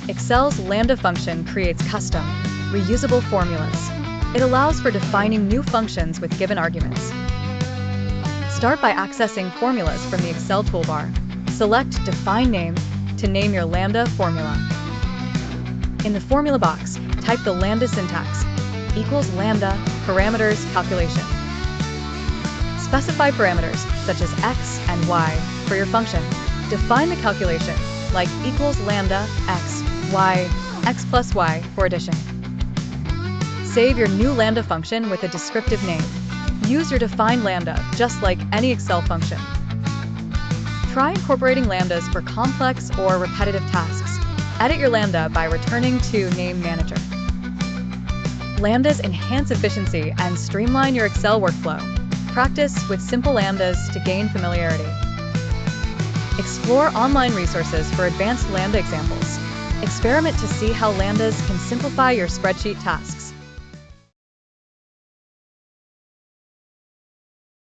Excel's Lambda function creates custom, reusable formulas. It allows for defining new functions with given arguments. Start by accessing formulas from the Excel toolbar. Select Define Name to name your Lambda formula. In the formula box, type the Lambda syntax, equals Lambda, parameters, calculation. Specify parameters, such as x and y, for your function. Define the calculation, like equals Lambda, x, y, x plus y for addition. Save your new Lambda function with a descriptive name. Use your defined Lambda, just like any Excel function. Try incorporating Lambdas for complex or repetitive tasks. Edit your Lambda by returning to Name Manager. Lambdas enhance efficiency and streamline your Excel workflow. Practice with simple Lambdas to gain familiarity. Explore online resources for advanced Lambda examples. Experiment to see how Lambdas can simplify your spreadsheet tasks.